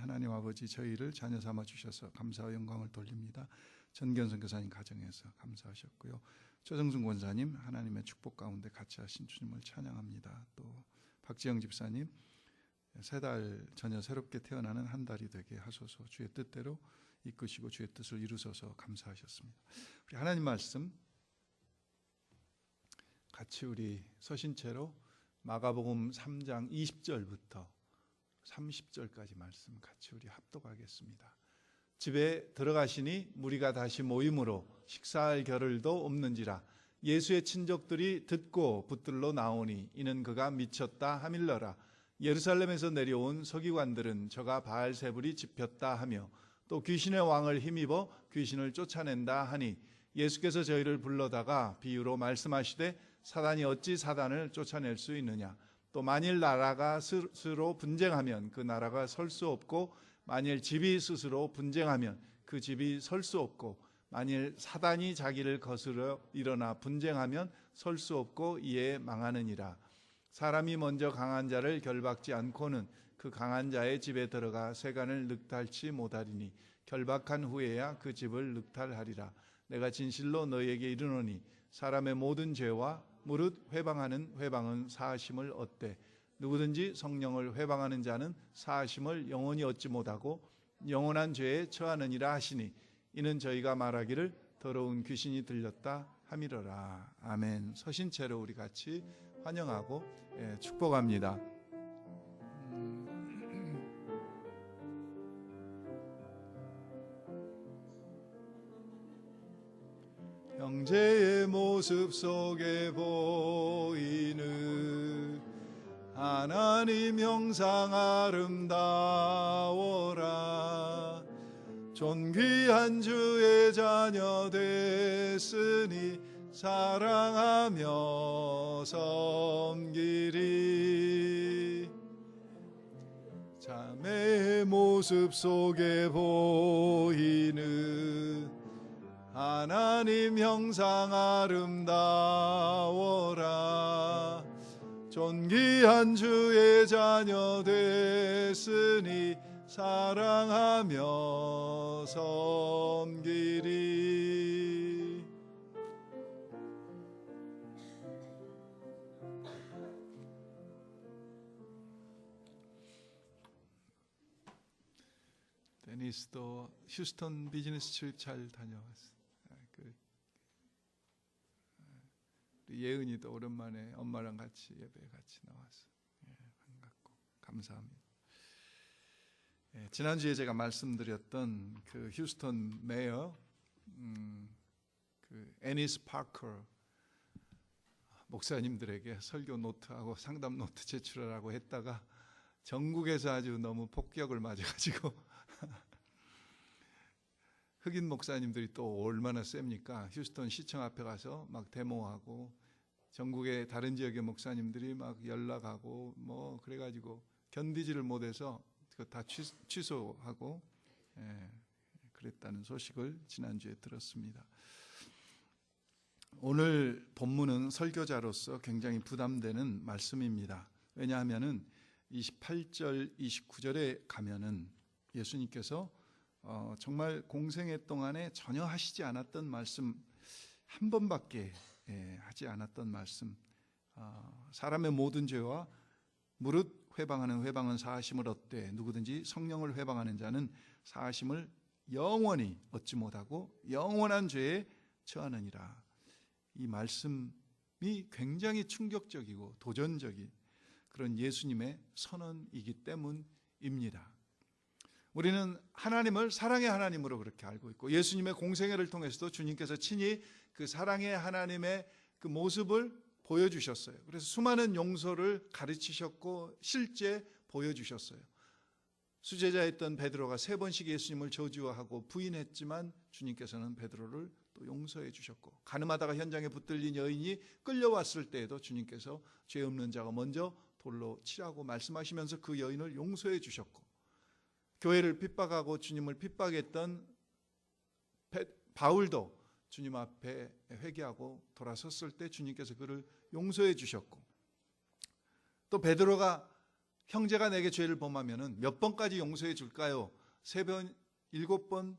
하나님 아버지, 저희를 자녀 삼아 주셔서 감사와 영광을 돌립니다. 전견선 교사님 가정에서 감사하셨고요. 조정순 권사님 하나님의 축복 가운데 같이 하신 주님을 찬양합니다. 또 박지영 집사님, 3달 전혀 새롭게 태어나는 한 달이 되게 하소서. 주의 뜻대로 이끄시고 주의 뜻을 이루소서. 감사하셨습니다. 우리 하나님 말씀 같이 우리 서신체로 마가복음 3장 20절부터 30절까지 말씀 같이 우리 합독하겠습니다. 집에 들어가시니 무리가 다시 모임으로 식사할 겨를도 없는지라. 예수의 친족들이 듣고 붙들러 나오니 이는 그가 미쳤다 하밀러라. 예루살렘에서 내려온 서기관들은 저가 바알세불이 집혔다 하며 또 귀신의 왕을 힘입어 귀신을 쫓아낸다 하니 예수께서 저희를 불러다가 비유로 말씀하시되 사단이 어찌 사단을 쫓아낼 수 있느냐. 또 만일 나라가 스스로 분쟁하면 그 나라가 설 수 없고 만일 집이 스스로 분쟁하면 그 집이 설 수 없고 만일 사단이 자기를 거스러 일어나 분쟁하면 설 수 없고 이에 망하느니라. 사람이 먼저 강한 자를 결박지 않고는 그 강한 자의 집에 들어가 세간을 늑탈치 못하리니 결박한 후에야 그 집을 늑탈하리라. 내가 진실로 너희에게 이르노니 사람의 모든 죄와 무릇 회방하는 회방은 사하심을 얻되 누구든지 성령을 회방하는 자는 사하심을 영원히 얻지 못하고 영원한 죄에 처하느니라 하시니 이는 저희가 말하기를 더러운 귀신이 들렸다 함이러라. 아멘. 서신체로 우리 같이 환영하고 축복합니다. 형제의 모습 속에 보이는 하나님 형상 아름다워라. 존귀한 주의 자녀 됐으니 사랑하며 섬기리. 자매의 모습 속에 보이는 하나님 형상 아름다워라. 존귀한 주의 자녀 됐으니 사랑하며 섬기리. 데니스도 휴스턴 비즈니스 트립 잘 다녀왔어. 예은이도 오랜만에 엄마랑 같이 예배에 같이 나와서 반갑고 감사합니다. 지난주에 제가 말씀드렸던 그 휴스턴 메어 그 애니스 파커 목사님들에게 설교 노트하고 상담 노트 제출하라고 했다가 전국에서 아주 너무 폭격을 맞아가지고 흑인 목사님들이 또 얼마나 셉니까? 휴스턴 시청 앞에 가서 막 데모하고 전국의 다른 지역의 목사님들이 막 연락하고 뭐 그래가지고 견디지를 못해서 그거 다 취소하고 그랬다는 소식을 지난주에 들었습니다. 오늘 본문은 설교자로서 굉장히 부담되는 말씀입니다. 왜냐하면은 28절, 29절에 가면은 예수님께서 정말 공생애 동안에 전혀 하시지 않았던 말씀 한 번밖에 하지 않았던 말씀, 사람의 모든 죄와 무릇 회방하는 회방은 사하심을 얻되 누구든지 성령을 회방하는 자는 사하심을 영원히 얻지 못하고 영원한 죄에 처하느니라. 이 말씀이 굉장히 충격적이고 도전적인 그런 예수님의 선언이기 때문입니다. 우리는 하나님을 사랑의 하나님으로 그렇게 알고 있고 예수님의 공생애를 통해서도 주님께서 친히 그 사랑의 하나님의 그 모습을 보여주셨어요. 그래서 수많은 용서를 가르치셨고 실제 보여주셨어요. 수제자였던 베드로가 3번씩 예수님을 저주하고 부인했지만 주님께서는 베드로를 또 용서해 주셨고 가늠하다가 현장에 붙들린 여인이 끌려왔을 때에도 주님께서 죄 없는 자가 먼저 돌로 치라고 말씀하시면서 그 여인을 용서해 주셨고 교회를 핍박하고 주님을 핍박했던 바울도 주님 앞에 회개하고 돌아섰을 때 주님께서 그를 용서해 주셨고 또 베드로가 형제가 내게 죄를 범하면은 몇 번까지 용서해 줄까요? 3번, 7번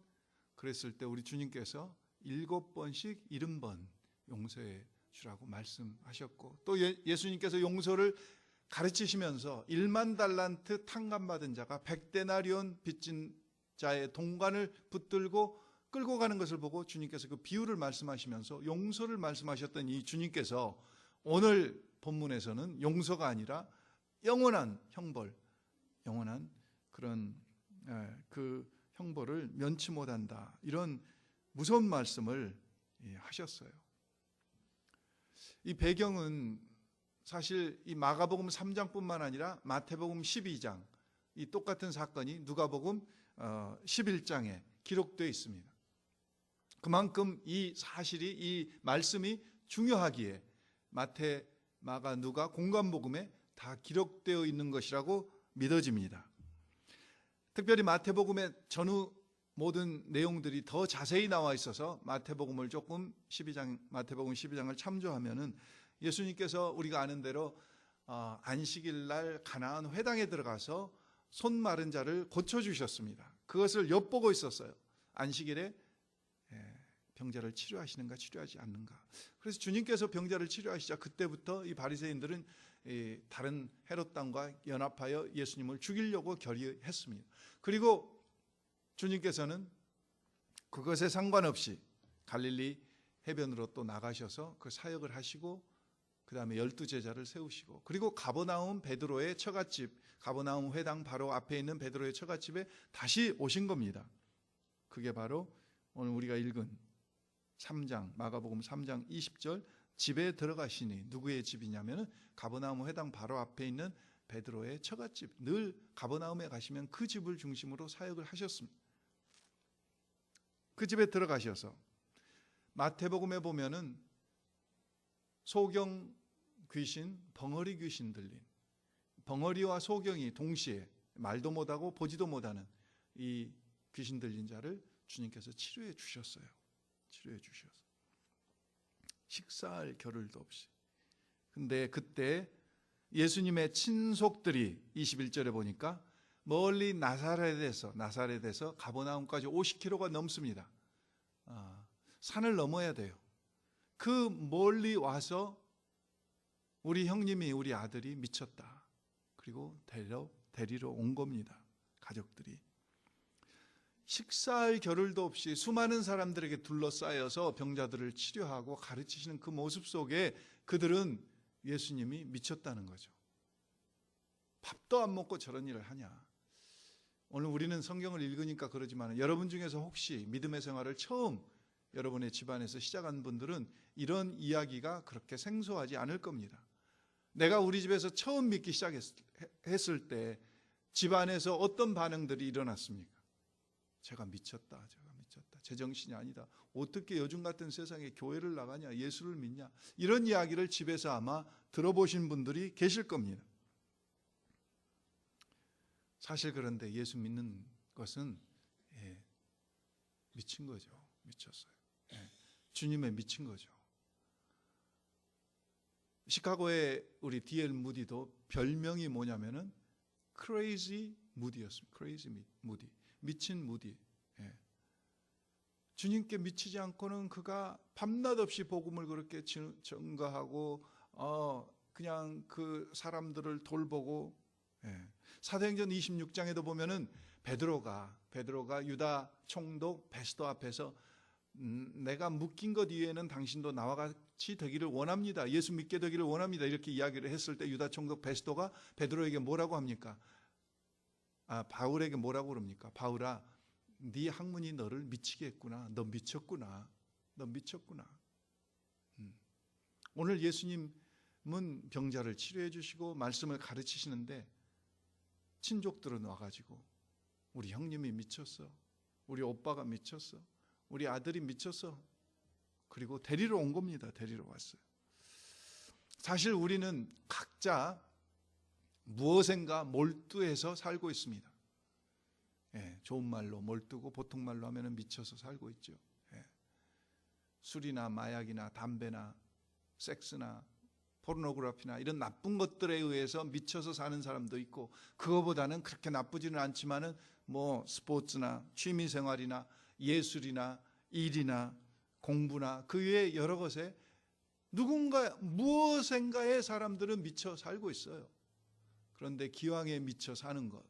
그랬을 때 우리 주님께서 7번씩 70번 용서해 주라고 말씀하셨고, 또 예수님께서 용서를 가르치시면서 1만 달란트 탕감받은 자가 100데나리온 빚진 자의 동관을 붙들고 끌고 가는 것을 보고 주님께서 그 비유를 말씀하시면서 용서를 말씀하셨던 이 주님께서 오늘 본문에서는 용서가 아니라 영원한 형벌, 영원한 그런 그 형벌을 면치 못한다, 이런 무서운 말씀을 하셨어요. 이 배경은 사실 이 마가복음 3장뿐만 아니라 마태복음 12장, 이 똑같은 사건이 누가복음 11장에 기록되어 있습니다. 그만큼 이 사실이, 이 말씀이 중요하기에 마태, 마가, 누가 공관복음에 다 기록되어 있는 것이라고 믿어집니다. 특별히 마태복음의 전후 모든 내용들이 더 자세히 나와 있어서 마태복음을 조금 마태복음 12장을 참조하면은 예수님께서 우리가 아는 대로 안식일 날 가나안 회당에 들어가서 손 마른 자를 고쳐주셨습니다. 그것을 엿보고 있었어요. 안식일에 병자를 치료하시는가 치료하지 않는가. 그래서 주님께서 병자를 치료하시자 그때부터 이 바리새인들은 다른 헤롯 당과 연합하여 예수님을 죽이려고 결의했습니다. 그리고 주님께서는 그것에 상관없이 갈릴리 해변으로 또 나가셔서 그 사역을 하시고, 그 다음에 12제자를 세우시고, 그리고 가버나움 베드로의 처갓집, 가버나움 회당 바로 앞에 있는 베드로의 처갓집에 다시 오신 겁니다. 그게 바로 오늘 우리가 읽은 3장, 마가복음 3장 20절, 집에 들어가시니, 누구의 집이냐면은 가버나움 회당 바로 앞에 있는 베드로의 처갓집. 늘 가버나움에 가시면 그 집을 중심으로 사역을 하셨습니다. 그 집에 들어가셔서 마태복음에 보면은 소경 귀신, 벙어리 귀신 들린, 벙어리와 소경이 동시에 말도 못하고 보지도 못하는 이 귀신 들린 자를 주님께서 치료해 주셨어요. 치료해 주셔서 식사할 겨를도 없이. 근데 그때 예수님의 친속들이 21절에 보니까 멀리 나사렛에서 가버나움까지 50km가 넘습니다. 산을 넘어야 돼요. 그 멀리 와서 우리 형님이, 우리 아들이 미쳤다, 그리고 데리러 온 겁니다. 가족들이 식사할 겨를도 없이 수많은 사람들에게 둘러싸여서 병자들을 치료하고 가르치시는 그 모습 속에 그들은 예수님이 미쳤다는 거죠. 밥도 안 먹고 저런 일을 하냐. 오늘 우리는 성경을 읽으니까 그러지만 여러분 중에서 혹시 믿음의 생활을 처음 여러분의 집안에서 시작한 분들은 이런 이야기가 그렇게 생소하지 않을 겁니다. 내가 우리 집에서 처음 믿기 시작했을 때 집안에서 어떤 반응들이 일어났습니까? 제가 미쳤다, 제정신이 아니다, 어떻게 요즘 같은 세상에 교회를 나가냐, 예수를 믿냐, 이런 이야기를 집에서 아마 들어보신 분들이 계실 겁니다. 사실 그런데 예수 믿는 것은 미친 거죠. 미쳤어요. 주님에 미친 거죠. 시카고의 우리 D.L. 무디도 별명이 뭐냐면은 Crazy Moody였습니다. Crazy Moody, 미친 무디. 주님께 미치지 않고는 그가 밤낮 없이 복음을 그렇게 전가하고 그냥 그 사람들을 돌보고. 사도행전 26장에도 보면은 베드로가 유다 총독 베스도 앞에서 내가 묶인 것 이외에는 당신도 나와 같이 되기를 원합니다, 예수 믿게 되기를 원합니다, 이렇게 이야기를 했을 때 유다 총독 베스도가 베드로에게 뭐라고 합니까? 바울에게 뭐라고 그럽니까? 바울아, 네 학문이 너를 미치게 했구나. 너 미쳤구나. 오늘 예수님은 병자를 치료해 주시고 말씀을 가르치시는데 친족들은 와가지고 우리 형님이 미쳤어, 우리 오빠가 미쳤어, 우리 아들이 미쳤어, 그리고 데리러 온 겁니다. 데리러 왔어요. 사실 우리는 각자 무엇인가 몰두해서 살고 있습니다. 좋은 말로 몰두고 보통 말로 하면 미쳐서 살고 있죠. 술이나 마약이나 담배나 섹스나 포르노그래피나 이런 나쁜 것들에 의해서 미쳐서 사는 사람도 있고, 그거보다는 그렇게 나쁘지는 않지만은 뭐 스포츠나 취미생활이나 예술이나 일이나 공부나 그 외에 여러 것에 누군가 무엇인가에 사람들은 미쳐 살고 있어요. 그런데 기왕에 미쳐 사는 것,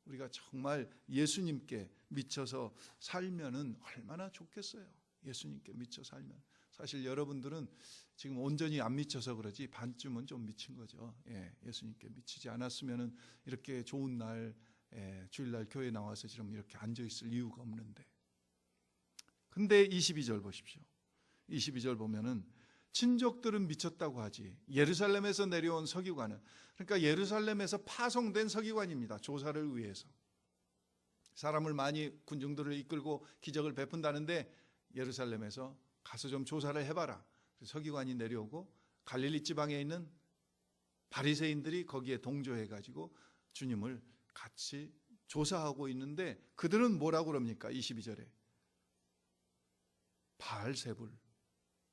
우리가 정말 예수님께 미쳐서 살면은 얼마나 좋겠어요. 예수님께 미쳐 살면. 사실 여러분들은 지금 온전히 안 미쳐서 그러지 반쯤은 좀 미친 거죠. 예수님께 미치지 않았으면은 이렇게 좋은 날, 주일날 교회 나와서 지금 이렇게 앉아 있을 이유가 없는데. 근데 22절 보십시오. 22절 보면은 친족들은 미쳤다고 하지 예루살렘에서 내려온 서기관은, 그러니까 예루살렘에서 파송된 서기관입니다. 조사를 위해서 사람을 많이, 군중들을 이끌고 기적을 베푼다는데 예루살렘에서 가서 좀 조사를 해봐라. 서기관이 내려오고 갈릴리 지방에 있는 바리새인들이 거기에 동조해가지고 주님을 같이 조사하고 있는데, 그들은 뭐라고 그럽니까? 22절에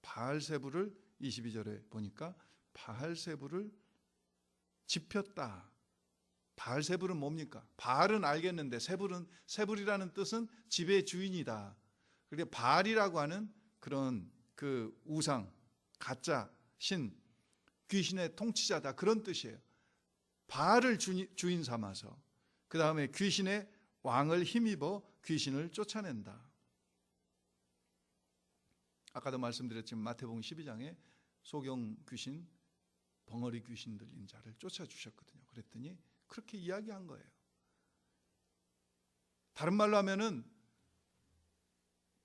바알세불을 22절에 보니까 바알세불을 집혔다. 바알세불은 뭡니까? 바알은 알겠는데 세불이라는 뜻은 집의 주인이다. 그런데 바알이라고 하는 그런 그 우상, 가짜 신, 귀신의 통치자다, 그런 뜻이에요. 바알을 주인 삼아서 그 다음에 귀신의 왕을 힘입어 귀신을 쫓아낸다. 아까도 말씀드렸지만 마태복음 12장에 소경 귀신, 벙어리 귀신 들린 자를 쫓아주셨거든요. 그랬더니 그렇게 이야기한 거예요. 다른 말로 하면은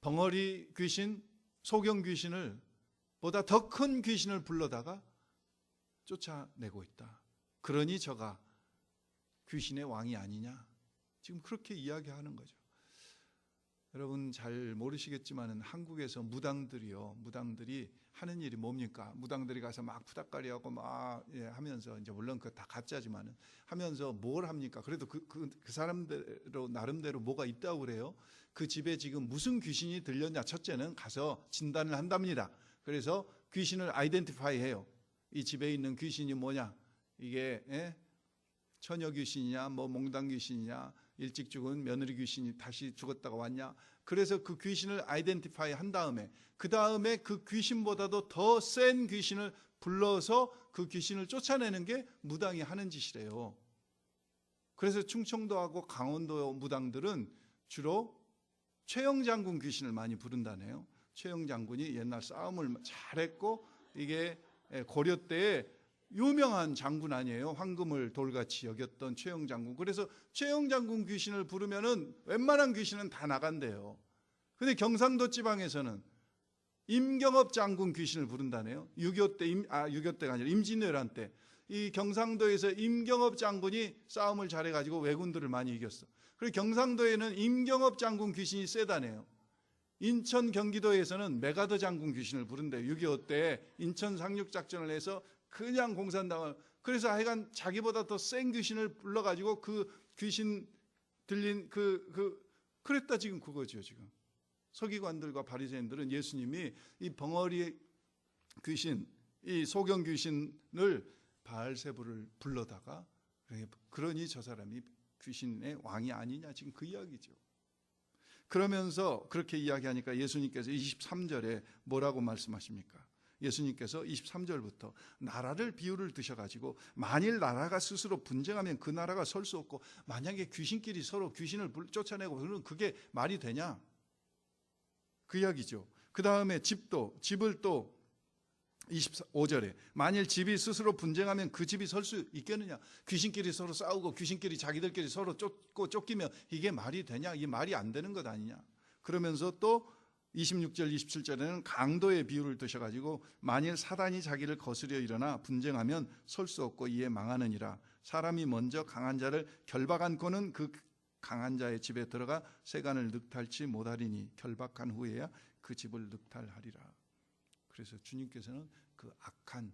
벙어리 귀신, 소경 귀신을 보다 더 큰 귀신을 불러다가 쫓아내고 있다. 그러니 저가 귀신의 왕이 아니냐, 지금 그렇게 이야기하는 거죠. 여러분 잘 모르시겠지만은 한국에서 무당들이 하는 일이 뭡니까? 무당들이 가서 막 푸닥거리하고 막 하면서, 이제 물론 그거 다 가짜지만은 하면서 뭘 합니까? 그래도 그 사람대로 나름대로 뭐가 있다고 그래요. 그 집에 지금 무슨 귀신이 들렸냐, 첫째는 가서 진단을 한답니다. 그래서 귀신을 아이덴티파이 해요. 이 집에 있는 귀신이 뭐냐? 이게 처녀 귀신이냐, 뭐 몽당 귀신이냐, 일찍 죽은 며느리 귀신이 다시 죽었다가 왔냐. 그래서 그 귀신을 아이덴티파이 한 다음에, 그 다음에 그 귀신보다도 더 센 귀신을 불러서 그 귀신을 쫓아내는 게 무당이 하는 짓이래요. 그래서 충청도하고 강원도 무당들은 주로 최영장군 귀신을 많이 부른다네요. 최영장군이 옛날 싸움을 잘했고, 이게 고려 때에 유명한 장군 아니에요. 황금을 돌같이 여겼던 최영장군. 그래서 최영장군 귀신을 부르면은 웬만한 귀신은 다 나간대요. 근데 경상도 지방에서는 임경업 장군 귀신을 부른다네요. 6.25 때가 아니라 임진왜란 때 이 경상도에서 임경업 장군이 싸움을 잘해가지고 왜군들을 많이 이겼어. 그리고 경상도에는 임경업 장군 귀신이 세다네요. 인천 경기도에서는 메가더 장군 귀신을 부른대요. 6.25 때 인천 상륙작전을 해서 그냥 공산당을, 그래서 하여간 자기보다 더 센 귀신을 불러가지고 그 귀신 들린 그랬다, 지금 그거죠. 지금 서기관들과 바리새인들은 예수님이 이 벙어리 귀신, 이 소경 귀신을 바알세불을 불러다가 그러니 저 사람이 귀신의 왕이 아니냐, 지금 그 이야기죠. 그러면서 그렇게 이야기하니까 예수님께서 23절에 뭐라고 말씀하십니까? 예수님께서 23절부터 나라를 비유를 드셔가지고, 만일 나라가 스스로 분쟁하면 그 나라가 설 수 없고, 만약에 귀신끼리 서로 귀신을 쫓아내고 그러면 그게 말이 되냐, 그 이야기죠. 그 다음에 집을 또 25절에 만일 집이 스스로 분쟁하면 그 집이 설 수 있겠느냐, 귀신끼리 서로 싸우고 귀신끼리 자기들끼리 서로 쫓기면 이게 말이 되냐, 이게 말이 안 되는 것 아니냐. 그러면서 또 26절 27절에는 강도의 비유를 드셔가지고, 만일 사단이 자기를 거스려 일어나 분쟁하면 설 수 없고 이에 망하느니라. 사람이 먼저 강한 자를 결박한 고는 그 강한 자의 집에 들어가 세간을 늑탈치 못하리니 결박한 후에야 그 집을 늑탈하리라. 그래서 주님께서는 그 악한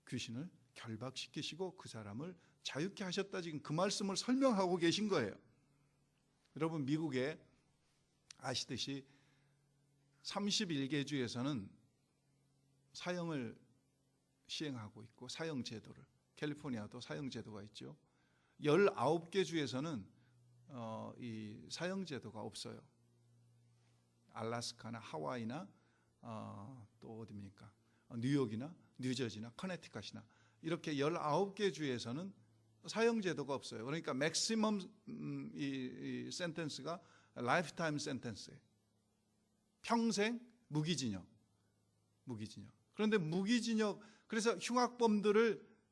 귀신을 결박시키시고 그 사람을 자유케 하셨다, 지금 그 말씀을 설명하고 계신 거예요. 여러분 미국에 아시듯이 31개 주에서는 사형을 시행하고 있고 사형 제도를 캘리포니아도 사형 제도가 있죠. 19개 주에서는 이 사형 제도가 없어요. 알래스카나 하와이나 또 어디입니까? 뉴욕이나 뉴저지나 커네티컷이나 이렇게 19개 주에서는 사형 제도가 없어요. 그러니까 맥시멈 이 센텐스가 라이프타임 센텐스예요. 평생 무기징역. 그런데 무기징역, 그래서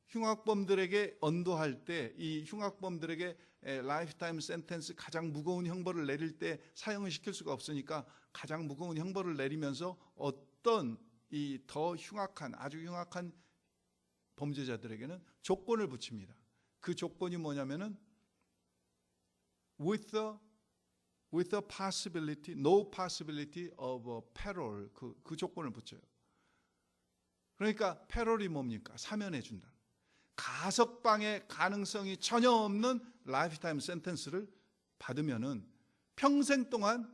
흉악범들에게 언도할 때 이 흉악범들에게 라이프타임 센텐스 가장 무거운 형벌을 내릴 때 사형을 시킬 수가 없으니까 가장 무거운 형벌을 내리면서 어떤 이 더 흉악한 아주 흉악한 범죄자들에게는 조건을 붙입니다. 그 조건이 뭐냐면은 with the possibility, no possibility of a parole, 그 조건을 붙여요. 그러니까 패롤이 뭡니까? 사면해 준다. 가석방의 가능성이 전혀 없는 라이프타임 센텐스를 받으면은 평생 동안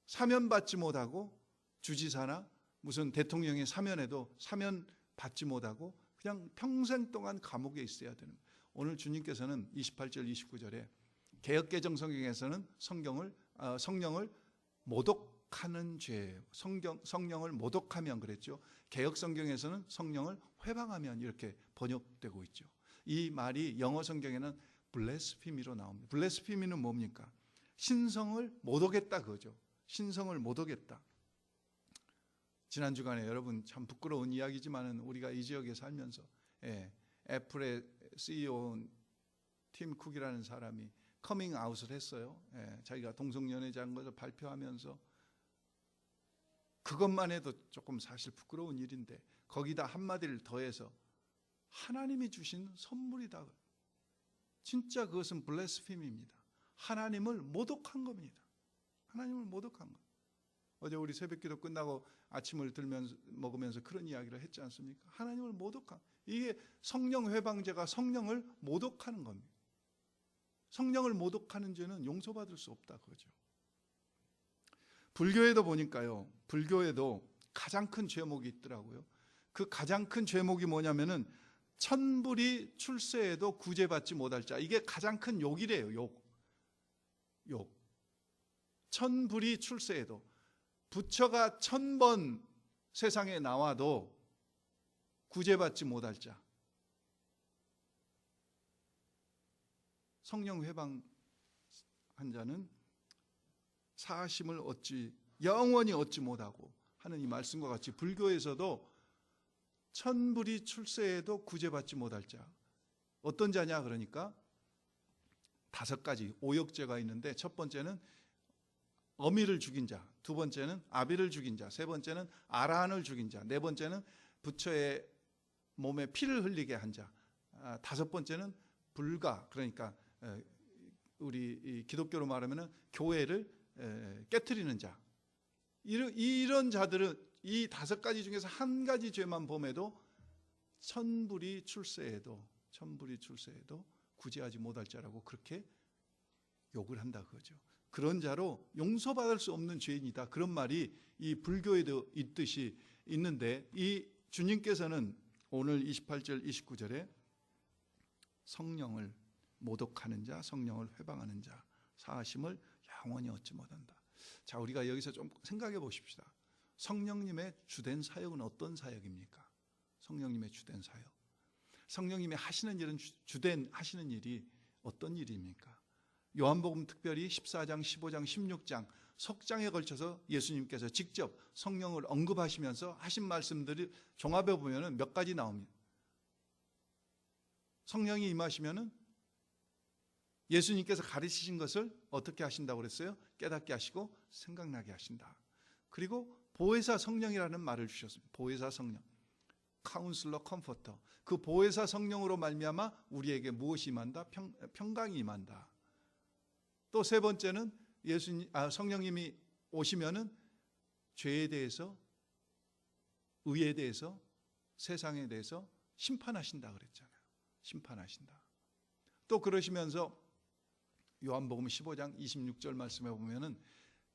사면받지 못하고 주지사나 무슨 대통령이 사면해도 사면 받지 못하고 그냥 평생 동안 감옥에 있어야 되는 거예요. 오늘 주님께서는 28절 29절에 개역개정 성경에서는 성령을 모독하는 죄, 성령을 모독하면 그랬죠. 개역 성경에서는 성령을 회방하면 이렇게 번역되고 있죠. 이 말이 영어 성경에는 블레스피미로 나옵니다. 블레스피미는 뭡니까? 신성을 모독했다 그거죠. 신성을 모독했다. 지난 주간에 여러분 참 부끄러운 이야기지만은 우리가 이 지역에 살면서 애플의 CEO 팀 쿡이라는 사람이 커밍 아웃을 했어요. 자기가 동성연애자인 것을 발표하면서 그것만 해도 조금 사실 부끄러운 일인데 거기다 한마디를 더해서 하나님이 주신 선물이다. 진짜 그것은 블레스피미입니다. 하나님을 모독한 겁니다. 하나님을 모독한 것. 어제 우리 새벽기도 끝나고 아침을 먹으면서 그런 이야기를 했지 않습니까? 하나님을 모독한, 이게 성령 회방죄가 성령을 모독하는 겁니다. 성령을 모독하는 죄는 용서받을 수 없다 그거죠. 불교에도 보니까요, 불교에도 가장 큰 죄목이 있더라고요. 그 가장 큰 죄목이 뭐냐면은 천불이 출세해도 구제받지 못할 자. 이게 가장 큰 욕이래요. 욕. 천불이 출세해도, 부처가 1000번 세상에 나와도 구제받지 못할 자. 성령 회방한 자는 사하심을 영원히 얻지 못하고 하는 이 말씀과 같이 불교에서도 천불이 출세해도 구제받지 못할 자. 어떤 자냐 그러니까 5가지 오역죄가 있는데, 첫 번째는 어미를 죽인 자, 두 번째는 아비를 죽인 자, 세 번째는 아라한을 죽인 자, 네 번째는 부처의 몸에 피를 흘리게 한 자, 다섯 번째는 불가, 그러니까 우리 기독교로 말하면 교회를 깨트리는 자. 이런 자들은 이 5가지 중에서 한 가지 죄만 범해도 천불이 출세해도 구제하지 못할 자라고 그렇게 욕을 한다 그거죠. 그런 자로 용서받을 수 없는 죄인이다, 그런 말이 이 불교에도 있는데, 이 주님께서는 오늘 28절 29절에 성령을 모독하는 자, 성령을 회방하는 자, 사하심을 영원히 얻지 못한다. 자, 우리가 여기서 좀 생각해 보십시다. 성령님의 주된 사역은 어떤 사역입니까? 성령님의 주된 사역, 성령님이 하시는 일은 주된 하시는 일이 어떤 일입니까? 요한복음 특별히 14장, 15장, 16장 석 장에 걸쳐서 예수님께서 직접 성령을 언급하시면서 하신 말씀들이 종합해 보면 몇 가지 나옵니다. 성령이 임하시면은 예수님께서 가르치신 것을 어떻게 하신다고 그랬어요? 깨닫게 하시고 생각나게 하신다. 그리고 보혜사 성령이라는 말을 주셨습니다. 보혜사 성령, 카운슬러, 컴포터. 그 보혜사 성령으로 말미암아 우리에게 무엇이 임한다? 평강이 임한다. 또 세 번째는 성령님이 오시면은 죄에 대해서, 의에 대해서, 세상에 대해서 심판하신다 그랬잖아요. 심판하신다. 또 그러시면서 요한복음 15장 26절 말씀에 보면은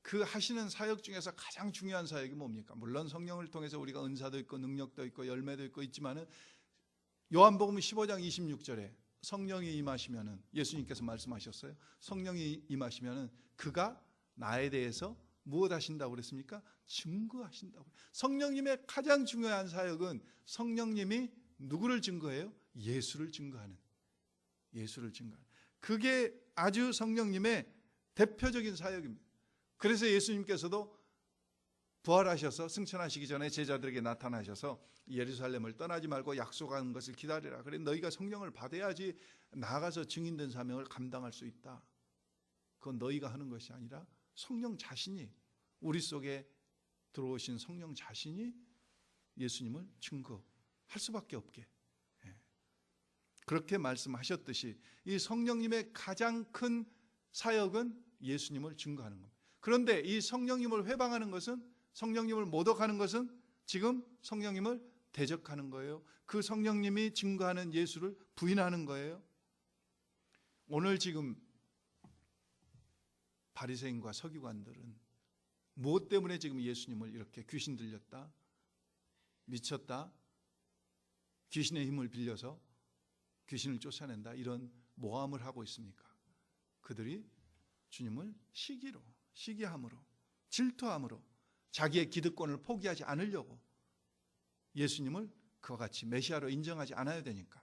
그 하시는 사역 중에서 가장 중요한 사역이 뭡니까? 물론 성령을 통해서 우리가 은사도 있고 능력도 있고 열매도 있고 있지만은 요한복음 15장 26절에 성령이 임하시면은 예수님께서 말씀하셨어요. 성령이 임하시면은 그가 나에 대해서 무엇 하신다고 그랬습니까? 증거하신다고. 성령님의 가장 중요한 사역은 성령님이 누구를 증거해요? 예수를 증거하는. 예수를 증거하는. 그게 아주 성령님의 대표적인 사역입니다. 그래서 예수님께서도 부활하셔서 승천하시기 전에 제자들에게 나타나셔서 예루살렘을 떠나지 말고 약속한 것을 기다리라. 그래 너희가 성령을 받아야지 나아가서 증인된 사명을 감당할 수 있다. 그건 너희가 하는 것이 아니라 성령 자신이, 우리 속에 들어오신 성령 자신이 예수님을 증거할 수밖에 없게, 그렇게 말씀하셨듯이 이 성령님의 가장 큰 사역은 예수님을 증거하는 겁니다. 그런데 이 성령님을 회방하는 것은, 성령님을 모독하는 것은 지금 성령님을 대적하는 거예요. 그 성령님이 증거하는 예수를 부인하는 거예요. 오늘 지금 바리새인과 서기관들은 무엇 때문에 지금 예수님을 이렇게 귀신 들렸다, 미쳤다, 귀신의 힘을 빌려서 귀신을 쫓아낸다, 이런 모함을 하고 있습니까? 그들이 주님을 시기로, 시기함으로, 질투함으로 자기의 기득권을 포기하지 않으려고 예수님을 그와 같이 메시아로 인정하지 않아야 되니까.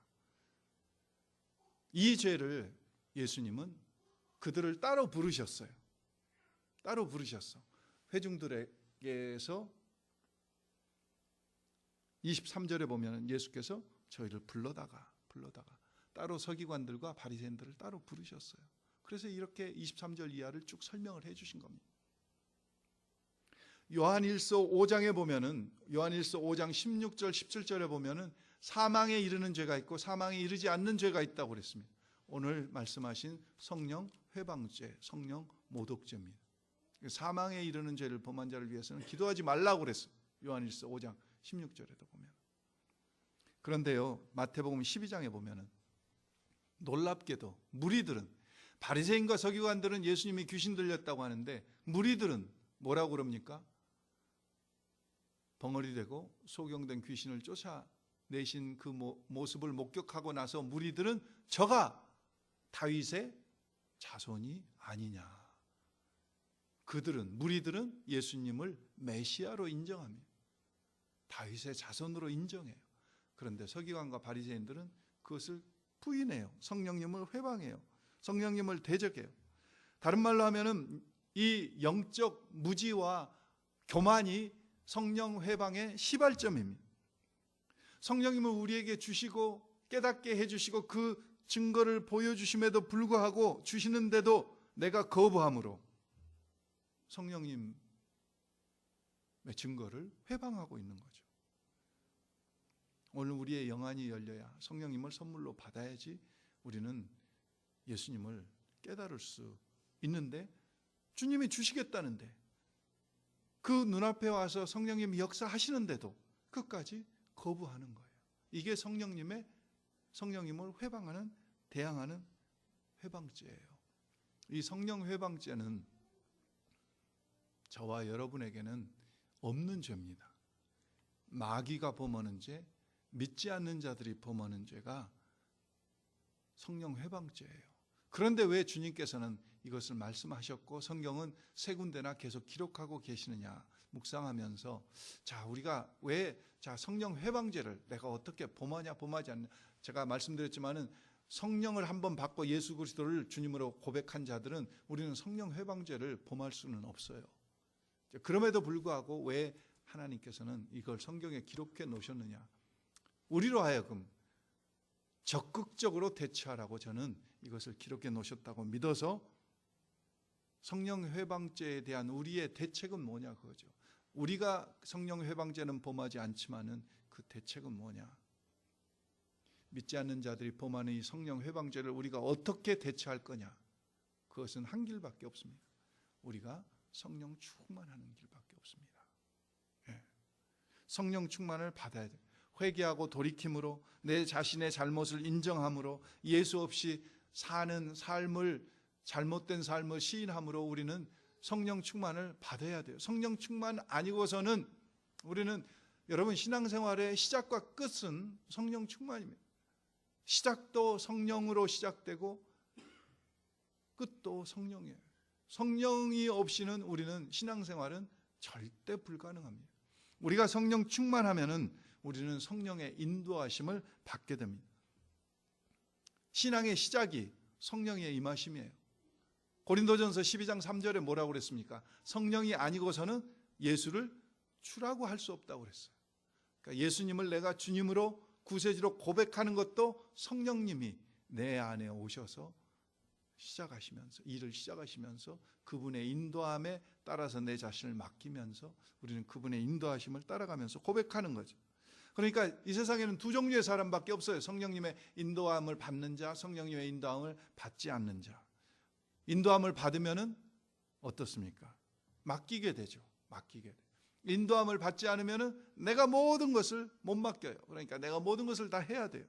이 죄를 예수님은 그들을 따로 부르셨어요. 따로 부르셨어. 회중들에게서 23절에 보면 예수께서 저희를 불러다가 따로 서기관들과 바리새인들을 따로 부르셨어요. 그래서 이렇게 23절 이하를 쭉 설명을 해 주신 겁니다. 요한일서 5장에 보면은, 요한일서 5장 16절 17절에 보면은 사망에 이르는 죄가 있고 사망에 이르지 않는 죄가 있다고 그랬습니다. 오늘 말씀하신 성령 회방죄, 성령 모독죄입니다. 사망에 이르는 죄를 범한 자를 위해서는 기도하지 말라고 그랬어요. 요한일서 5장 16절에도 보면. 그런데요, 마태복음 12장에 보면은 놀랍게도 무리들은, 바리새인과 서기관들은 예수님이 귀신 들렸다고 하는데 무리들은 뭐라고 그럽니까? 벙어리 되고 소경된 귀신을 쫓아내신 그 모습을 목격하고 나서 무리들은 저가 다윗의 자손이 아니냐. 무리들은 예수님을 메시아로 인정합니다. 다윗의 자손으로 인정해요. 그런데 서기관과 바리새인들은 그것을 부인해요. 성령님을 회방해요. 성령님을 대적해요. 다른 말로 하면은 이 영적 무지와 교만이 성령 회방의 시발점입니다. 성령님을 우리에게 주시고 깨닫게 해주시고 그 증거를 보여주심에도 불구하고 주시는데도 내가 거부함으로 성령님의 증거를 회방하고 있는 거죠. 오늘 우리의 영안이 열려야, 성령님을 선물로 받아야지 우리는 예수님을 깨달을 수 있는데, 주님이 주시겠다는데, 그 눈앞에 와서 성령님이 역사하시는데도 끝까지 거부하는 거예요. 이게 성령님을 회방하는, 대항하는 회방죄예요. 이 성령 회방죄는 저와 여러분에게는 없는 죄입니다. 마귀가 범하는 죄, 믿지 않는 자들이 범하는 죄가 성령 회방죄예요. 그런데 왜 주님께서는 이것을 말씀하셨고 성경은 세 군데나 계속 기록하고 계시느냐 묵상하면서, 우리가 왜 성령 회방죄를 내가 어떻게 범하냐 범하지 않냐, 제가 말씀드렸지만은 성령을 한번 받고 예수 그리스도를 주님으로 고백한 자들은 우리는 성령 회방죄를 범할 수는 없어요. 그럼에도 불구하고 왜 하나님께서는 이걸 성경에 기록해 놓으셨느냐, 우리로 하여금 적극적으로 대처하라고 저는 이것을 기록해 놓으셨다고 믿어서 성령 회방죄에 대한 우리의 대책은 뭐냐, 그거죠. 우리가 성령 회방죄는 범하지 않지만은 그 대책은 뭐냐, 믿지 않는 자들이 범하는 이 성령 회방죄를 우리가 어떻게 대처할 거냐, 그것은 한 길밖에 없습니다. 우리가 성령 충만하는 길밖에 없습니다. 성령 충만을 받아야 돼요. 회개하고 돌이킴으로, 내 자신의 잘못을 인정함으로, 예수 없이 사는 삶을, 잘못된 삶을 시인함으로 우리는 성령 충만을 받아야 돼요. 성령 충만 아니고서는 우리는 여러분 신앙생활의 시작과 끝은 성령 충만입니다. 시작도 성령으로 시작되고 끝도 성령이에요. 성령이 없이는 우리는 신앙생활은 절대 불가능합니다. 우리가 성령 충만하면은 우리는 성령의 인도하심을 받게 됩니다. 신앙의 시작이 성령의 임하심이에요. 고린도전서 12장 3절에 뭐라고 그랬습니까? 성령이 아니고서는 예수를 주라고 할 수 없다고 그랬어요. 그러니까 예수님을 내가 주님으로 구세주로 고백하는 것도 성령님이 내 안에 오셔서 시작하시면서 일을 시작하시면서 그분의 인도함에 따라서 내 자신을 맡기면서 우리는 그분의 인도하심을 따라가면서 고백하는 거죠. 그러니까 이 세상에는 두 종류의 사람밖에 없어요. 성령님의 인도함을 받는 자, 성령님의 인도함을 받지 않는 자. 인도함을 받으면은 어떻습니까? 맡기게 되죠. 맡기게 돼요. 인도함을 받지 않으면은 내가 모든 것을 못 맡겨요. 그러니까 내가 모든 것을 다 해야 돼요.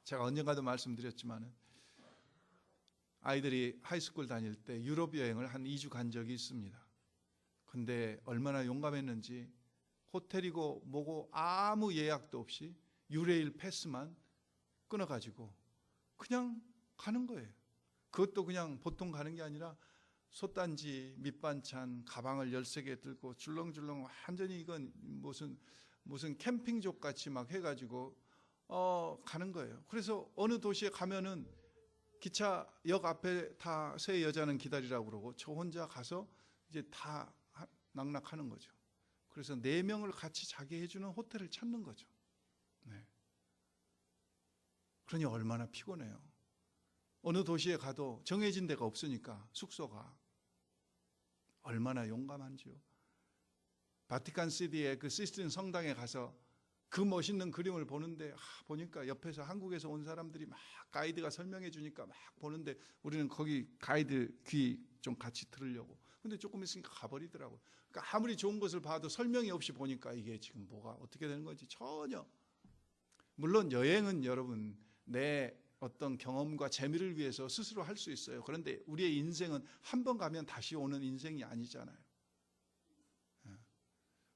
제가 언젠가도 말씀드렸지만은 아이들이 하이스쿨 다닐 때 유럽 여행을 한 2주 간 적이 있습니다. 근데 얼마나 용감했는지 호텔이고 뭐고 아무 예약도 없이 유레일 패스만 끊어가지고 그냥 가는 거예요. 그것도 그냥 보통 가는 게 아니라 솥단지, 밑반찬, 가방을 13개 들고 줄렁줄렁 완전히 이건 무슨 캠핑족 같이 막 해가지고 가는 거예요. 그래서 어느 도시에 가면은 기차역 앞에 다 세 여자는 기다리라고 그러고 저 혼자 가서 이제 다 낙락하는 거죠. 그래서 4명을 같이 자게 해주는 호텔을 찾는 거죠. 네. 그러니 얼마나 피곤해요. 어느 도시에 가도 정해진 데가 없으니까 숙소가 얼마나 용감한지요. 바티칸 시티의 그 시스틴 성당에 가서 그 멋있는 그림을 보는데 보니까 옆에서 한국에서 온 사람들이 막 가이드가 설명해 주니까 막 보는데 우리는 거기 가이드 귀 좀 같이 들으려고. 근데 조금 있으니까 가버리더라고요. 그러니까 아무리 좋은 것을 봐도 설명이 없이 보니까 이게 지금 뭐가 어떻게 되는 건지 전혀. 물론 여행은 여러분 내 어떤 경험과 재미를 위해서 스스로 할 수 있어요. 그런데 우리의 인생은 한 번 가면 다시 오는 인생이 아니잖아요.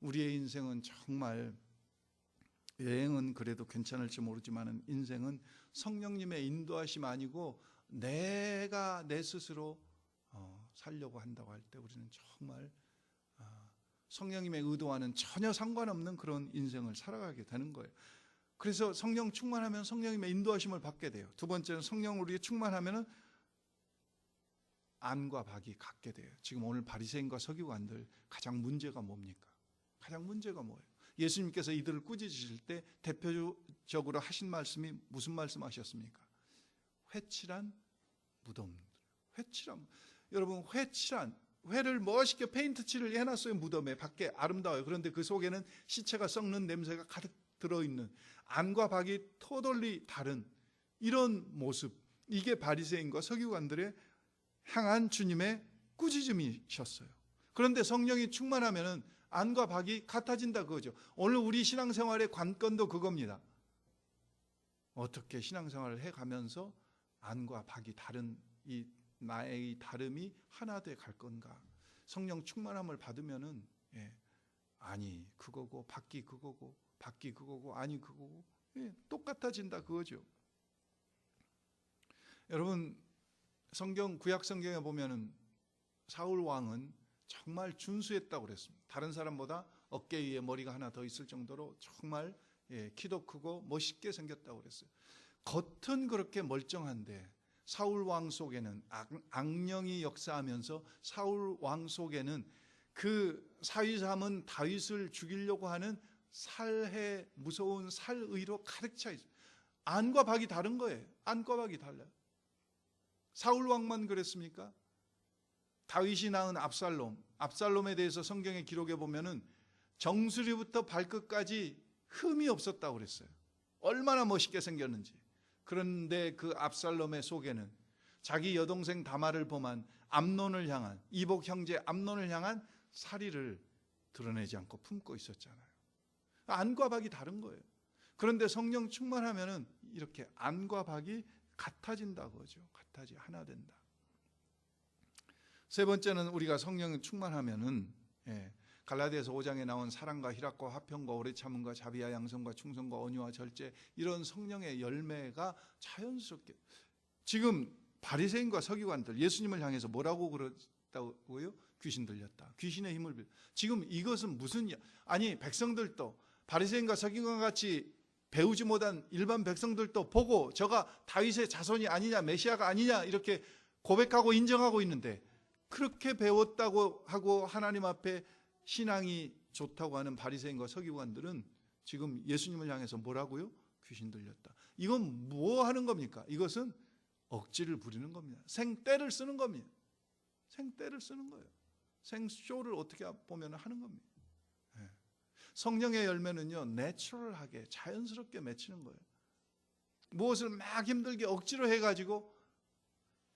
우리의 인생은 정말 여행은 그래도 괜찮을지 모르지만 인생은 성령님의 인도하심 아니고 내가 내 스스로 살려고 한다고 할 때 우리는 정말 성령님의 의도와는 전혀 상관없는 그런 인생을 살아가게 되는 거예요. 그래서 성령 충만하면 성령님의 인도하심을 받게 돼요. 두 번째는 성령 우리에 충만하면 안과 박이 같게 돼요. 지금 오늘 바리새인과 서기관들 가장 문제가 뭡니까? 가장 문제가 뭐예요? 예수님께서 이들을 꾸짖으실 때 대표적으로 하신 말씀이 무슨 말씀하셨습니까? 회칠한 무덤. 회칠한, 여러분 회를 멋있게 페인트 칠을 해놨어요. 무덤에 밖에 아름다워요. 그런데 그 속에는 시체가 썩는 냄새가 가득 들어있는, 안과 박이 토돌리 다른 이런 모습, 이게 바리새인과 서기관들의 향한 주님의 꾸짖음이셨어요. 그런데 성령이 충만하면은 안과 박이 같아진다 그거죠. 오늘 우리 신앙생활의 관건도 그겁니다. 어떻게 신앙생활을 해가면서 안과 박이 다른 이 나의 다름이 하나 돼 갈 건가. 성령 충만함을 받으면은 아니 그거고 밖이 그거고 밖이 그거고 아니 그거고 똑같아진다 그거죠. 여러분 성경 구약 성경에 보면은 사울 왕은 정말 준수했다고 그랬습니다. 다른 사람보다 어깨 위에 머리가 하나 더 있을 정도로 정말 키도 크고 멋있게 생겼다고 그랬어요. 겉은 그렇게 멀쩡한데 사울 왕 속에는 악령이 역사하면서 사울 왕 속에는 그 사위 삼은 다윗을 죽이려고 하는 살해 무서운 살의로 가득 차 있어요. 안과 박이 다른 거예요. 안과 박이 달라요. 사울 왕만 그랬습니까? 다윗이 낳은 압살롬에 대해서 성경의 기록에 보면은 정수리부터 발끝까지 흠이 없었다고 그랬어요. 얼마나 멋있게 생겼는지. 그런데 그 압살롬의 속에는 자기 여동생 다말을 범한 암논을 향한, 이복 형제 암논을 향한 살의를 드러내지 않고 품고 있었잖아요. 안과 박이 다른 거예요. 그런데 성령 충만하면은 이렇게 안과 박이 같아진다고 하죠. 같아지 하나 된다. 세 번째는 우리가 성령 충만하면은 갈라디아서 5장에 나온 사랑과 희락과 화평과 오래 참음과 자비와 양성과 충성과 온유와 절제, 이런 성령의 열매가 자연스럽게. 지금 바리새인과 서기관들 예수님을 향해서 뭐라고 그랬다고요? 귀신 들렸다. 귀신의 힘을 빌. 지금 이것은 무슨, 아니 백성들도 바리새인과 서기관 같이 배우지 못한 일반 백성들도 보고 저가 다윗의 자손이 아니냐, 메시아가 아니냐 이렇게 고백하고 인정하고 있는데, 그렇게 배웠다고 하고 하나님 앞에 신앙이 좋다고 하는 바리새인과 서기관들은 지금 예수님을 향해서 뭐라고요? 귀신 들렸다. 이건 뭐 하는 겁니까? 이것은 억지를 부리는 겁니다. 생떼를 쓰는 겁니다. 생떼를 쓰는 거예요. 생쇼를 어떻게 보면 하는 겁니다. 성령의 열매는요, 내추럴하게 자연스럽게 맺히는 거예요. 무엇을 막 힘들게 억지로 해가지고,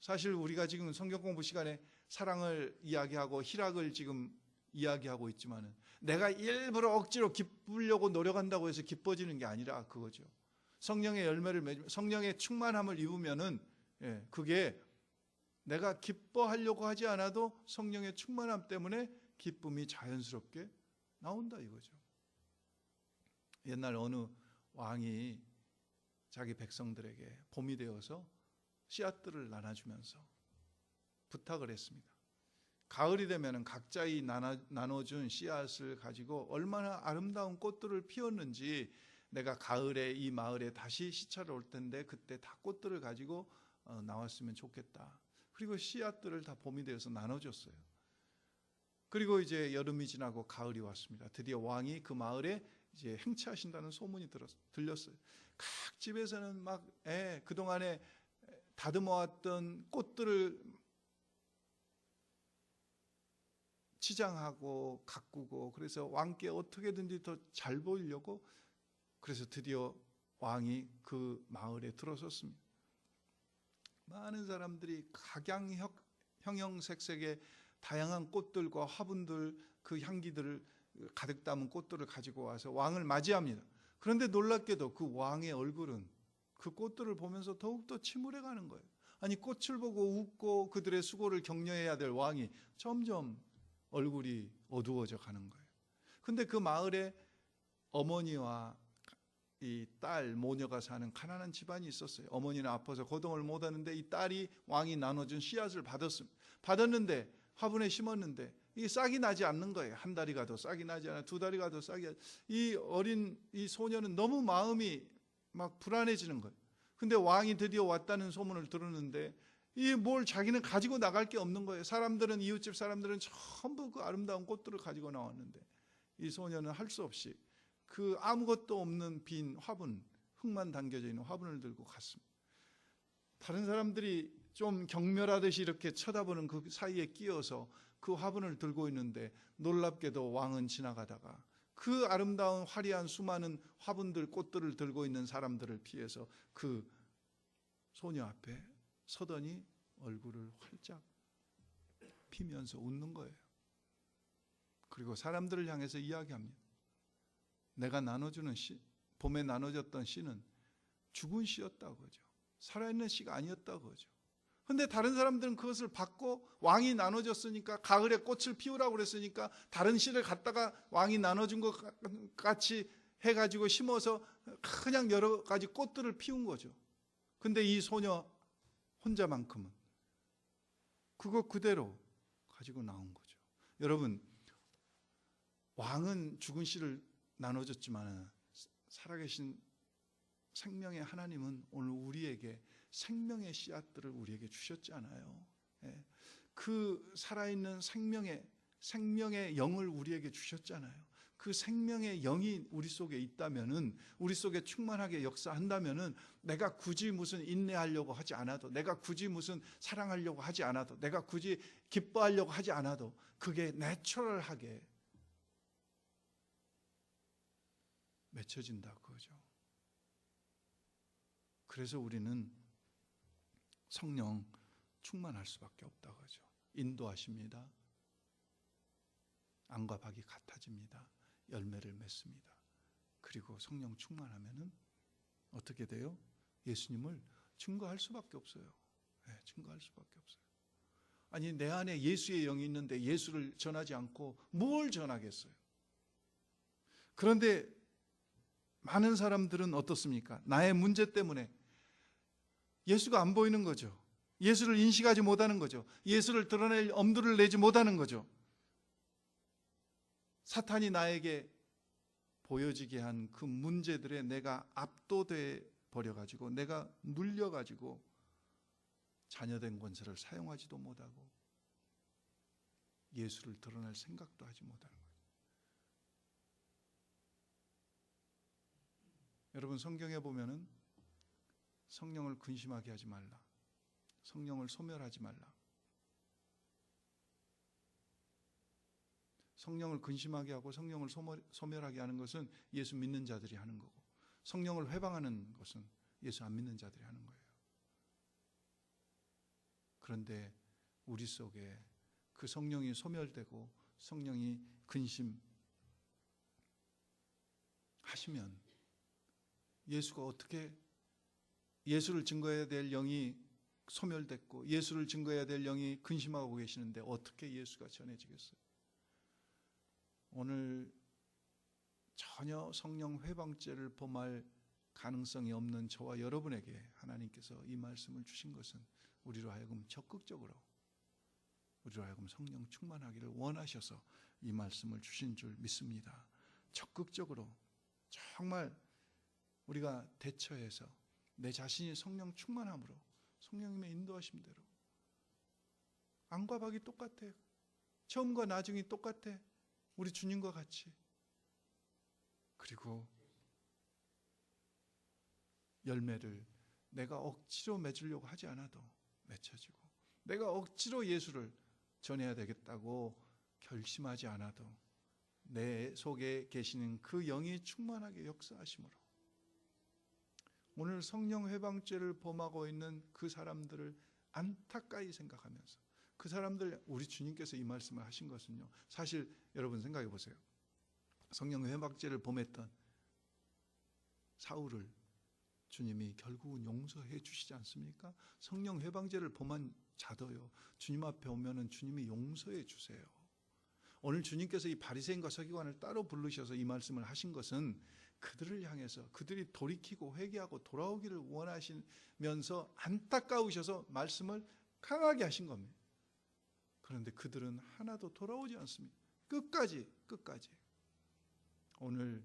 사실 우리가 지금 성경 공부 시간에 사랑을 이야기하고 희락을 지금 이야기하고 있지만은, 내가 일부러 억지로 기쁘려고 노력한다고 해서 기뻐지는 게 아니라 그거죠. 성령의 열매를 맺으면, 성령의 충만함을 입으면은 그게 내가 기뻐하려고 하지 않아도 성령의 충만함 때문에 기쁨이 자연스럽게 나온다 이거죠. 옛날 어느 왕이 자기 백성들에게 봄이 되어서 씨앗들을 나눠주면서 부탁을 했습니다. 가을이 되면 각자의 나눠준 씨앗을 가지고 얼마나 아름다운 꽃들을 피웠는지 내가 가을에 이 마을에 다시 시차를 올 텐데 그때 다 꽃들을 가지고 나왔으면 좋겠다. 그리고 씨앗들을 다 봄이 되어서 나눠줬어요. 그리고 이제 여름이 지나고 가을이 왔습니다. 드디어 왕이 그 마을에 이제 행차하신다는 소문이 들렸어요. 각 집에서는 막 그동안에 다듬어왔던 꽃들을 치장하고 가꾸고, 그래서 왕께 어떻게든지 더 잘 보이려고, 그래서 드디어 왕이 그 마을에 들어섰습니다. 많은 사람들이 형형색색의 다양한 꽃들과 화분들, 그 향기들을 가득 담은 꽃들을 가지고 와서 왕을 맞이합니다. 그런데 놀랍게도 그 왕의 얼굴은 그 꽃들을 보면서 더욱더 침울해가는 거예요. 아니, 꽃을 보고 웃고 그들의 수고를 격려해야 될 왕이 점점 얼굴이 어두워져 가는 거예요. 근데 그 마을에 어머니와 이 딸, 모녀가 사는 가난한 집안이 있었어요. 어머니는 아파서 거동을 못하는데 이 딸이 왕이 나눠준 씨앗을 받았는데 화분에 심었는데 이게 싹이 나지 않는 거예요. 한 달이 가도 싹이 나지 않아, 두 달이 가도 싹이. 이 어린 이 소녀는 너무 마음이 막 불안해지는 거예요. 근데 왕이 드디어 왔다는 소문을 들었는데 이 뭘 자기는 가지고 나갈 게 없는 거예요. 사람들은, 이웃집 사람들은 전부 그 아름다운 꽃들을 가지고 나왔는데 이 소녀는 할 수 없이 그 아무것도 없는 빈 화분, 흙만 담겨져 있는 화분을 들고 갔습니다. 다른 사람들이 좀 경멸하듯이 이렇게 쳐다보는 그 사이에 끼어서 그 화분을 들고 있는데, 놀랍게도 왕은 지나가다가 그 아름다운 화려한 수많은 화분들, 꽃들을 들고 있는 사람들을 피해서 그 소녀 앞에 서더니 얼굴을 활짝 피면서 웃는 거예요. 그리고 사람들을 향해서 이야기합니다. 내가 나눠주는 씨, 봄에 나눠줬던 씨는 죽은 씨였다고 그러죠. 살아있는 씨가 아니었다고 그러죠. 근데 다른 사람들은 그것을 받고, 왕이 나눠줬으니까, 가을에 꽃을 피우라고 그랬으니까 다른 씨를 갖다가 왕이 나눠준 것 같이 해가지고 심어서 그냥 여러 가지 꽃들을 피운 거죠. 근데 이 소녀 혼자만큼은 그거 그대로 가지고 나온 거죠. 여러분, 왕은 죽은 씨를 나눠줬지만 살아계신 생명의 하나님은 오늘 우리에게 생명의 씨앗들을 우리에게 주셨지 않아요? 그 살아있는 생명의 영을 우리에게 주셨잖아요. 그 생명의 영이 우리 속에 있다면은, 우리 속에 충만하게 역사한다면은, 내가 굳이 무슨 인내하려고 하지 않아도, 내가 굳이 무슨 사랑하려고 하지 않아도, 내가 굳이 기뻐하려고 하지 않아도 그게 내추럴하게 맺혀진다 그거죠. 그래서 우리는 성령 충만할 수밖에 없다 그거죠. 인도하십니다. 안과 박이 같아집니다. 열매를 맺습니다. 그리고 성령 충만하면은 어떻게 돼요? 예수님을 증거할 수밖에 없어요. 증거할 수밖에 없어요. 아니 내 안에 예수의 영이 있는데 예수를 전하지 않고 뭘 전하겠어요? 그런데 많은 사람들은 어떻습니까? 나의 문제 때문에 예수가 안 보이는 거죠. 예수를 인식하지 못하는 거죠. 예수를 드러낼 엄두를 내지 못하는 거죠. 사탄이 나에게 보여지게 한 그 문제들에 내가 압도돼 버려가지고 내가 눌려가지고 자녀된 권세를 사용하지도 못하고 예수를 드러낼 생각도 하지 못하는 거예요. 여러분 성경에 보면은 성령을 근심하게 하지 말라, 성령을 소멸하지 말라. 성령을 근심하게 하고 성령을 소멸하게 하는 것은 예수 믿는 자들이 하는 거고, 성령을 회방하는 것은 예수 안 믿는 자들이 하는 거예요. 그런데 우리 속에 그 성령이 소멸되고 성령이 근심하시면 예수가 어떻게, 예수를 증거해야 될 영이 소멸됐고 예수를 증거해야 될 영이 근심하고 계시는데 어떻게 예수가 전해지겠어요? 오늘 전혀 성령 회방죄를 범할 가능성이 없는 저와 여러분에게 하나님께서 이 말씀을 주신 것은 우리로 하여금 적극적으로, 우리로 하여금 성령 충만하기를 원하셔서 이 말씀을 주신 줄 믿습니다. 적극적으로 정말 우리가 대처해서 내 자신이 성령 충만함으로 성령님의 인도하심대로, 안과 박이 똑같아, 처음과 나중이 똑같아, 우리 주님과 같이. 그리고 열매를 내가 억지로 맺으려고 하지 않아도 맺혀지고, 내가 억지로 예수를 전해야 되겠다고 결심하지 않아도 내 속에 계시는 그 영이 충만하게 역사하심으로 오늘 성령 회방죄를 범하고 있는 그 사람들을 안타까이 생각하면서, 그 사람들, 우리 주님께서 이 말씀을 하신 것은요, 사실 여러분 생각해 보세요. 성령 회방죄를 범했던 사울을 주님이 결국은 용서해 주시지 않습니까? 성령 회방죄를 범한 자도요, 주님 앞에 오면은 주님이 용서해 주세요. 오늘 주님께서 이 바리새인과 서기관을 따로 부르셔서 이 말씀을 하신 것은 그들을 향해서, 그들이 돌이키고 회개하고 돌아오기를 원하시면서 안타까우셔서 말씀을 강하게 하신 겁니다. 그런데 그들은 하나도 돌아오지 않습니다. 끝까지. 오늘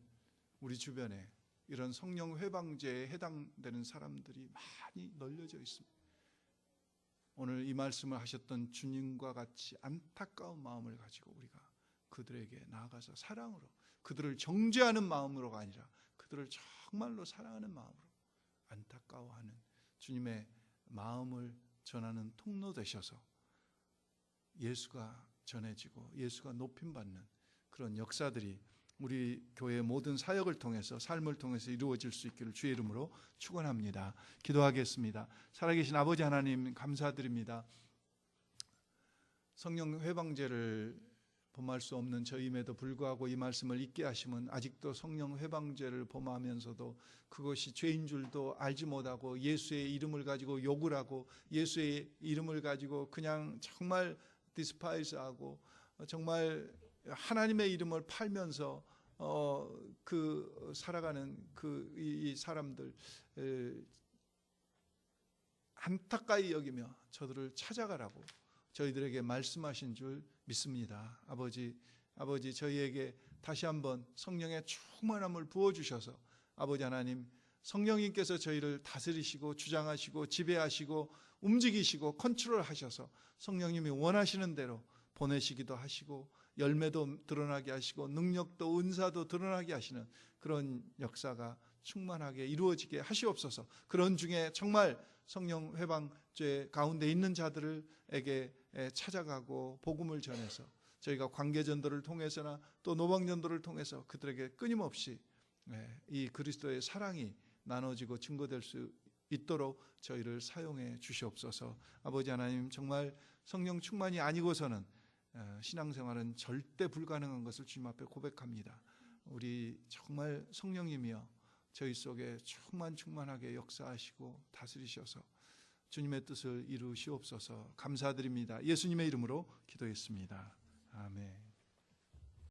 우리 주변에 이런 성령 회방죄에 해당되는 사람들이 많이 널려져 있습니다. 오늘 이 말씀을 하셨던 주님과 같이 안타까운 마음을 가지고 우리가 그들에게 나아가서 사랑으로, 그들을 정죄하는 마음으로가 아니라 그들을 정말로 사랑하는 마음으로 안타까워하는 주님의 마음을 전하는 통로 되셔서 예수가 전해지고 예수가 높임받는 그런 역사들이 우리 교회의 모든 사역을 통해서, 삶을 통해서 이루어질 수 있기를 주의 이름으로 축원합니다. 기도하겠습니다. 살아계신 아버지 하나님, 감사드립니다. 성령 회방죄를 범할 수 없는 저임에도 불구하고 이 말씀을 잊게 하시면 아직도 성령 회방죄를 범하면서도 그것이 죄인 줄도 알지 못하고 예수의 이름을 가지고 욕을 하고 예수의 이름을 가지고 그냥 정말 디스파이스하고 정말 하나님의 이름을 팔면서 그 살아가는 이 사람들 안타까이 여기며 저들을 찾아가라고 저희들에게 말씀하신 줄 믿습니다. 아버지 저희에게 다시 한번 성령의 충만함을 부어주셔서 아버지 하나님, 성령님께서 저희를 다스리시고 주장하시고 지배하시고 움직이시고 컨트롤하셔서 성령님이 원하시는 대로 보내시기도 하시고 열매도 드러나게 하시고 능력도 은사도 드러나게 하시는 그런 역사가 충만하게 이루어지게 하시옵소서. 그런 중에 정말 성령 회방죄 가운데 있는 자들에게 찾아가고 복음을 전해서 저희가 관계전도를 통해서나 또 노방전도를 통해서 그들에게 끊임없이 이 그리스도의 사랑이 나눠지고 증거될 수 있도록 저희를 사용해 주시옵소서. 아버지 하나님, 정말 성령 충만이 아니고서는 신앙생활은 절대 불가능한 것을 주님 앞에 고백합니다. 우리 정말 성령님이여 저희 속에 충만하게 역사하시고 다스리셔서 주님의 뜻을 이루시옵소서. 감사드립니다. 예수님의 이름으로 기도했습니다. 아멘.